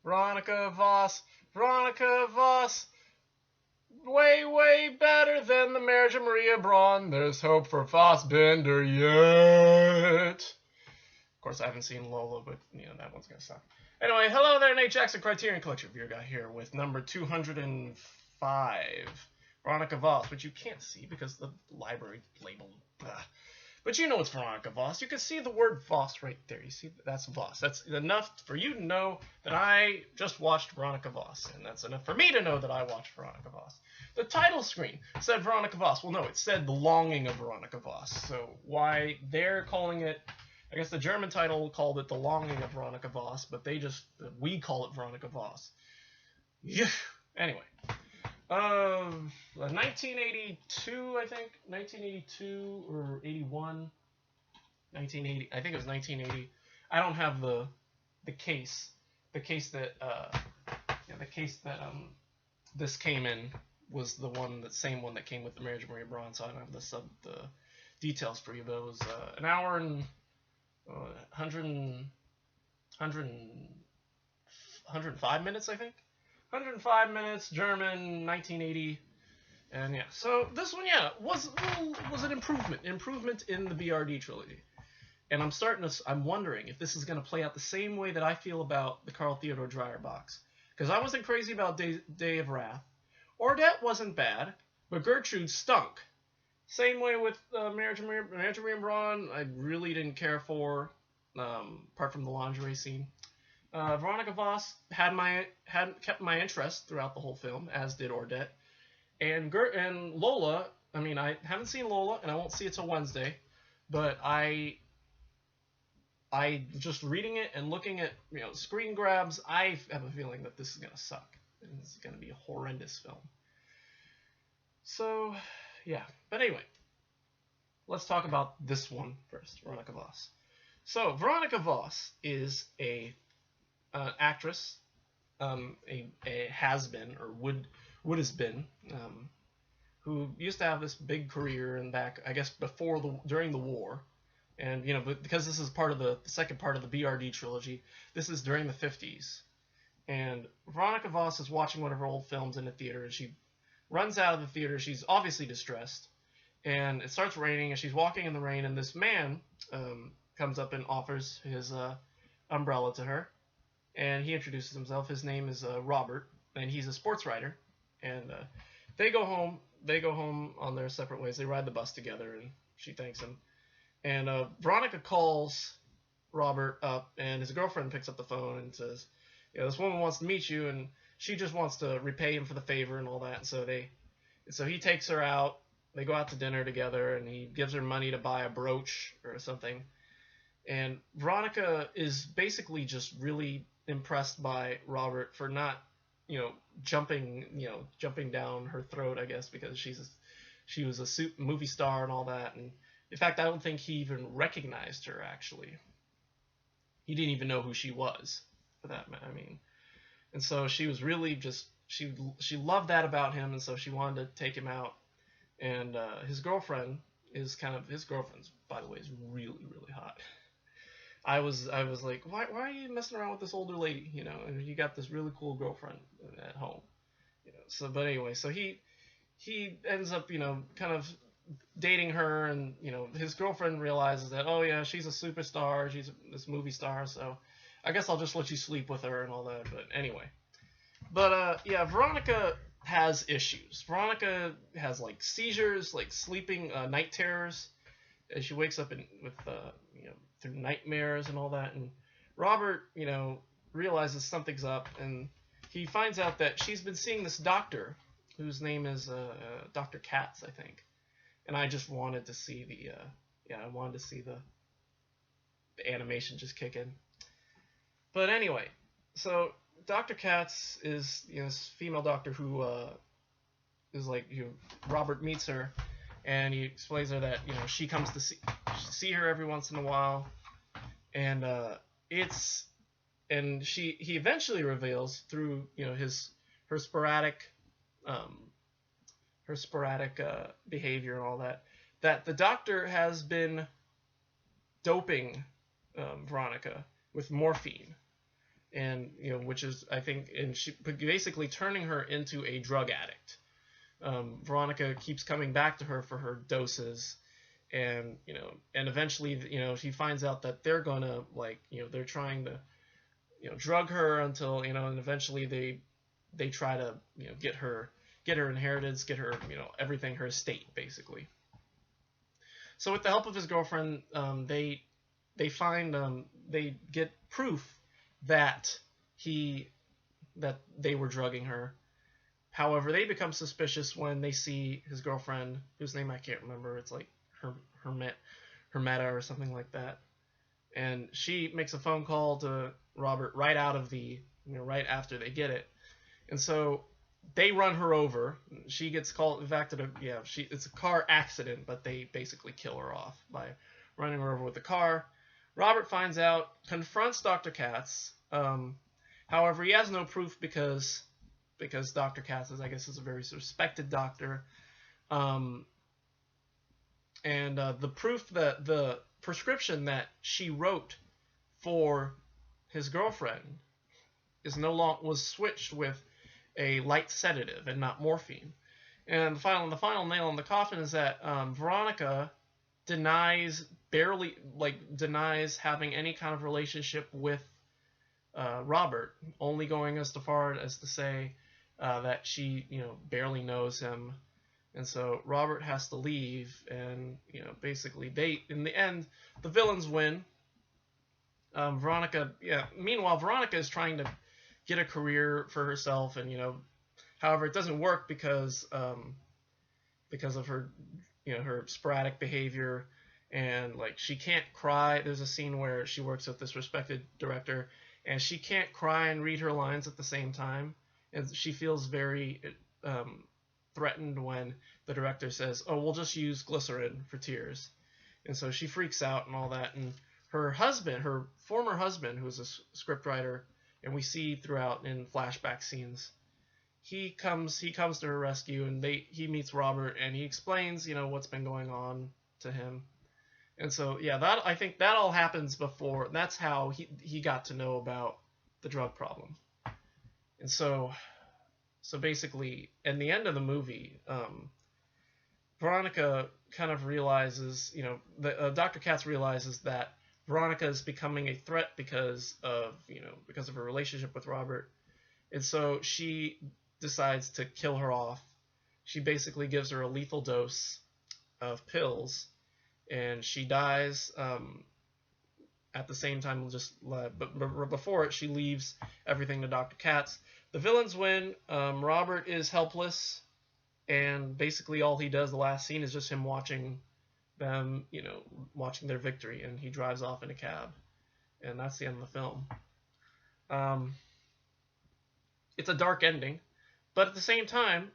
Veronika Voss. Veronika Voss. Way, way better than the marriage of Maria Braun. There's hope for Fassbender yet. Of course, I haven't seen Lola, but that one's gonna suck. Anyway, hello there, Nate Jackson, Criterion Collection Viewer Guy here with number 205, Veronika Voss, which you can't see because the library labeled. But you know it's Veronika Voss. You can see the word Voss right there. You see, that's Voss. That's enough for you to know that I just watched Veronika Voss, and that's enough for me to know that I watched Veronika Voss. The title screen said Veronika Voss. Well, no, it said The Longing of Veronika Voss. So why they're calling it, I guess the German title called it The Longing of Veronika Voss, but we call it Veronika Voss. Yeah. Anyway. 1982, I think. 1982 or 81. 1980. I think it was 1980. I don't have the case. The case that this came in was the same one that came with the Marriage of Maria Braun, so I don't have the details for you, but it was an hour and 105 minutes, I think. 105 minutes, German, 1980, and yeah. So this one, was an improvement in the BRD trilogy, and I'm wondering if this is going to play out the same way that I feel about the Carl Theodor Dreyer box, because I wasn't crazy about Day of Wrath. Ordette wasn't bad, but Gertrude stunk. Same way with Marriage of Maria Braun, I really didn't care for, apart from the lingerie scene. Veronika Voss had kept my interest throughout the whole film, as did Ordette. And Lola, I mean, I haven't seen Lola, and I won't see it till Wednesday, but I just reading it and looking at screen grabs, I have a feeling that this is gonna suck. And it's gonna be a horrendous film. So, yeah. But anyway, let's talk about this one first, Veronika Voss. So, Veronika Voss is a actress, a has-been, or would has been, who used to have this big career and back, I guess, during the war, and because this is part of the second part of the BRD trilogy, this is during the 50s, and Veronika Voss is watching one of her old films in a theater, and she runs out of the theater. She's obviously distressed, and it starts raining, and she's walking in the rain, and this man comes up and offers his umbrella to her. And he introduces himself. His name is Robert, and he's a sports writer. And they go home. They go home on their separate ways. They ride the bus together, and she thanks him. And Veronika calls Robert up, and his girlfriend picks up the phone and says, this woman wants to meet you, and she just wants to repay him for the favor and all that. And so he takes her out. They go out to dinner together, and he gives her money to buy a brooch or something. And Veronika is basically just really impressed by Robert for not, jumping down her throat, I guess, because she was a movie star and all that. And in fact, I don't think he even recognized her, actually. He didn't even know who she was, for that matter. I mean, and so she was really just, she loved that about him, and so she wanted to take him out. And his girlfriend, by the way, is really, really hot. I was like, why are you messing around with this older lady? And you got this really cool girlfriend at home. So, but anyway, so he ends up, kind of dating her, and his girlfriend realizes that, oh yeah, she's a superstar, she's this movie star, so I guess I'll just let you sleep with her and all that. But anyway, yeah, Veronika has issues. Veronika has like seizures, like sleeping night terrors. She wakes up with through nightmares and all that, and Robert, realizes something's up, and he finds out that she's been seeing this doctor, whose name is Dr. Katz, I think. And I just wanted to see the animation just kick in. But anyway, so Dr. Katz is this female doctor who is like, Robert meets her, and he explains to her that she comes to see her every once in a while, and he eventually reveals through her sporadic behavior and all that the doctor has been doping Veronika with morphine, and which is, I think, and she basically turning her into a drug addict. Veronika keeps coming back to her for her doses, and and eventually she finds out that they're gonna they're trying to drug her until and eventually they try to get her inheritance, get her everything, her estate basically. So with the help of his girlfriend, they find they get proof that they were drugging her. However, they become suspicious when they see his girlfriend, whose name I can't remember. It's like Hermeta or something like that. And she makes a phone call to Robert right out of the right after they get it, and so they run her over. She gets called back to it's a car accident, but they basically kill her off by running her over with the car. Robert finds out, confronts Dr. Katz. However, he has no proof because Dr. Katz is a very respected doctor. And the proof that the prescription that she wrote for his girlfriend was switched with a light sedative and not morphine. And the final nail in the coffin is that Veronika denies having any kind of relationship with Robert, only going as far as to say that she barely knows him. And so Robert has to leave, and basically in the end, the villains win. Meanwhile, Veronika is trying to get a career for herself, and however, it doesn't work because of her her sporadic behavior, and she can't cry. There's a scene where she works with this respected director, and she can't cry and read her lines at the same time, and she feels very threatened when the director says, "Oh, we'll just use glycerin for tears," and so she freaks out and all that. And her former husband, who is a scriptwriter, and we see throughout in flashback scenes, he comes to her rescue, and he meets Robert, and he explains what's been going on to him. And so I think that all happens before. That's how he got to know about the drug problem. And so basically, in the end of the movie, Veronika kind of realizes, Dr. Katz realizes that Veronika is becoming a threat because of her relationship with Robert, and so she decides to kill her off. She basically gives her a lethal dose of pills, and she dies at the same time. But before it, she leaves everything to Dr. Katz. The villains win. Robert is helpless, and basically all he does, the last scene, is just him watching them, watching their victory, and he drives off in a cab, and that's the end of the film. It's a dark ending, but at the same time,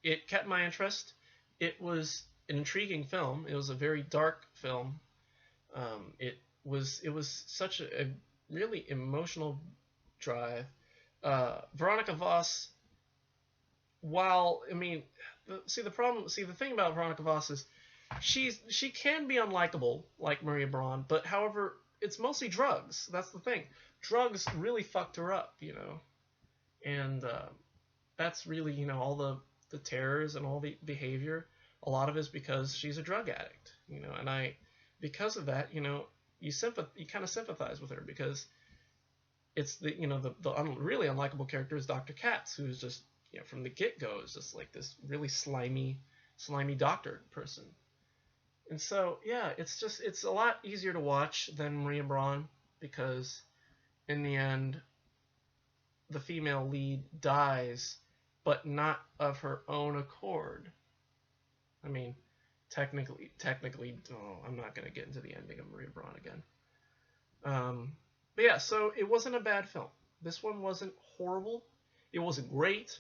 it kept my interest. It was an intriguing film. It was a very dark film. It was such a really emotional drive. Veronika Voss, the thing about Veronika Voss is she can be unlikable like Maria Braun, but however, it's mostly drugs. That's the thing. Drugs really fucked her up, and that's really kind of the terrors and all the behavior. A lot of it is because she's a drug addict, and because of that, you kind of sympathize with her, because it's the really unlikable character is Dr. Katz, who's just from the get-go is just like this really slimy doctor person. And so it's a lot easier to watch than Maria Braun, because in the end the female lead dies, but not of her own accord. I mean, technically, I'm not going to get into the ending of Maria Braun again. But yeah, so it wasn't a bad film. This one wasn't horrible. It wasn't great.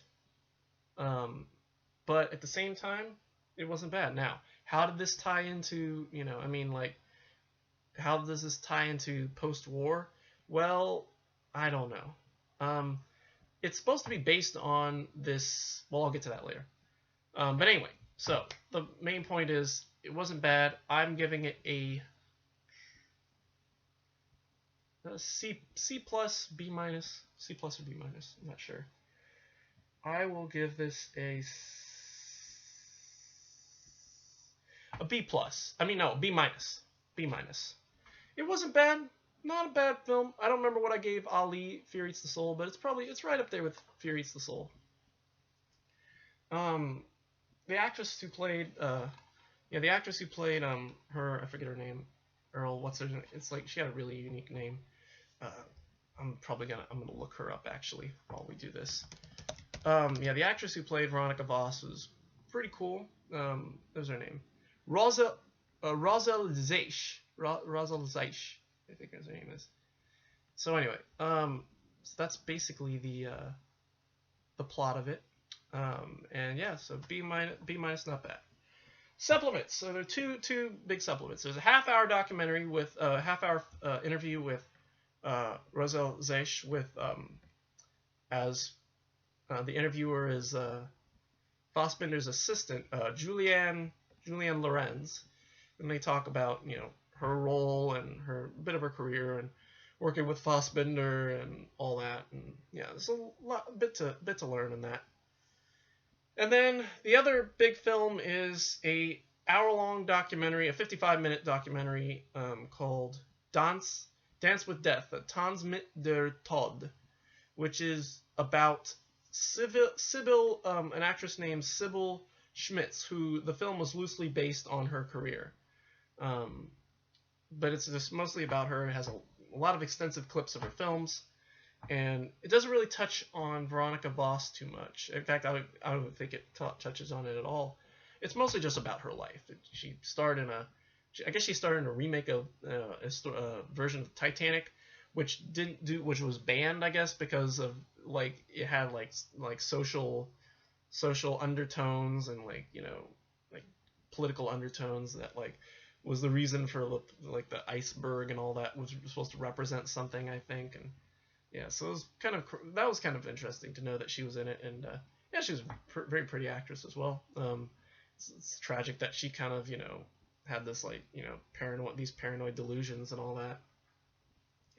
But at the same time, it wasn't bad. Now, how did this tie into, how does this tie into post-war? Well, I don't know. It's supposed to be based on this. Well, I'll get to that later. But anyway, so the main point is it wasn't bad. I'm giving it a C plus, B minus, C plus or B minus. I'm not sure. I will give this a B plus. I mean, no, B minus. B minus. It wasn't bad. Not a bad film. I don't remember what I gave Ali Fear Eats the Soul, but it's right up there with Fear Eats the Soul. The actress who played her, I forget her name, Earl. What's her name? It's like she had a really unique name. I'm gonna look her up actually while we do this. The actress who played Veronika Voss was pretty cool. What was her name? Rosel Zeish. Rosel Zeish, I think her name is. So anyway, so that's basically the plot of it. And yeah, so B minus, not bad. Supplements. So there are two big supplements. There's a half-hour documentary with a half-hour interview with Rosel Zeish with as the interviewer is Fassbinder's assistant, Julianne Lorenz, and they talk about her role and a bit of her career and working with Fassbinder and all that. And yeah, there's a bit to learn in that. And then the other big film is a hour-long documentary, a 55-minute documentary called Dance with Death, the Tanz mit der Tod, which is about Sybil, an actress named Sybil Schmitz, who the film was loosely based on her career. But it's just mostly about her. It has a lot of extensive clips of her films, and it doesn't really touch on Veronika Voss too much. In fact, I don't think it touches on it at all. It's mostly just about her life. She starred in a remake of a version of Titanic, which was banned, I guess, because of it had social undertones and political undertones that was the reason for the iceberg and all that was supposed to represent something, I think. And yeah, so that was kind of interesting to know that she was in it. And yeah, she was a very pretty actress as well. It's tragic that she kind of had this paranoid delusions and all that,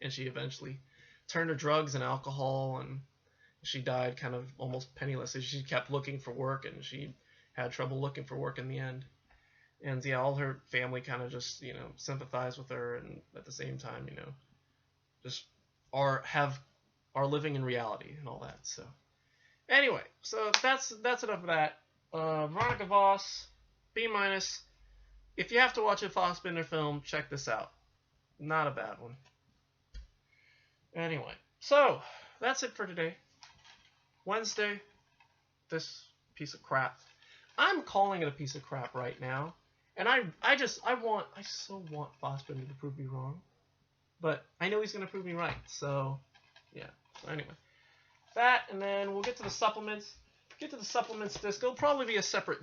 and she eventually turned to drugs and alcohol, and she died kind of almost penniless. She kept looking for work, and she had trouble looking for work in the end. And yeah, all her family kind of just sympathize with her, and at the same time just are living in reality and all that. So anyway, so that's enough of that. Veronika Voss, B minus. If you have to watch a Fassbinder film, check this out. Not a bad one. Anyway, so that's it for today. Wednesday, this piece of crap. I'm calling it a piece of crap right now, and I so want Fassbinder to prove me wrong, but I know he's gonna prove me right. So yeah. So anyway, that, and then we'll get to the supplements. Disc. It'll probably be a separate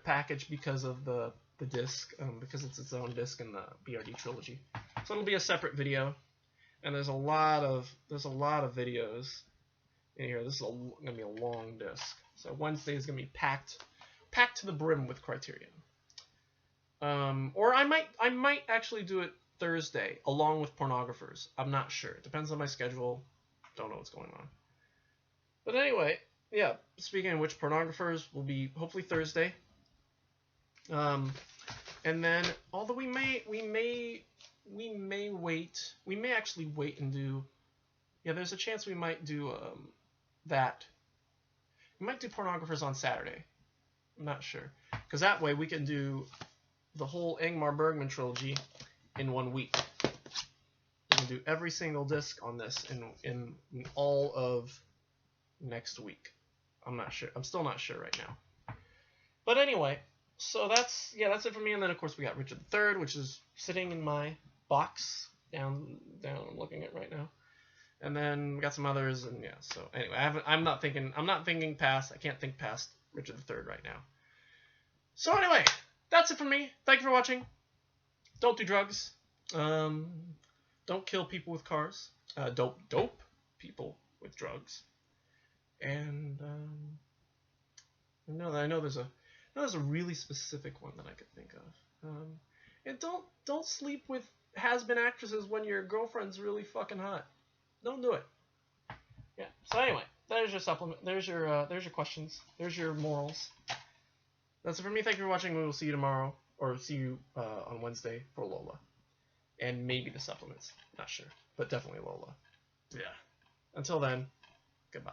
package because of the disc, because it's its own disc in the BRD Trilogy. So it'll be a separate video, and there's a lot of videos in here. This is gonna be a long disc. So Wednesday is gonna be packed to the brim with Criterion. Or I might actually do it Thursday along with Pornographers. I'm not sure. It depends on my schedule. Don't know what's going on. But anyway. Yeah, speaking of which, Pornographers will be hopefully Thursday. And then, although we may actually wait and do. Yeah, there's a chance we might do that. We might do Pornographers on Saturday. I'm not sure, because that way we can do the whole Ingmar Bergman trilogy in 1 week. We can do every single disc on this in all of next week. I'm not sure. I'm still not sure right now. But anyway, so that's it for me. And then of course we got Richard III, which is sitting in my box down I'm looking at right now. And then we got some others, and yeah. So anyway, I'm not thinking past. I can't think past Richard III right now. So anyway, that's it for me. Thank you for watching. Don't do drugs. Don't kill people with cars. Dope people with drugs. And I know there's a really specific one that I could think of. And don't sleep with has-been actresses when your girlfriend's really fucking hot. Don't do it. Yeah. So anyway, there's your supplement. There's your questions. There's your morals. That's it for me. Thank you for watching. We will see you tomorrow, or see you on Wednesday for Lola, and maybe the supplements. Not sure, but definitely Lola. Yeah. Until then, goodbye.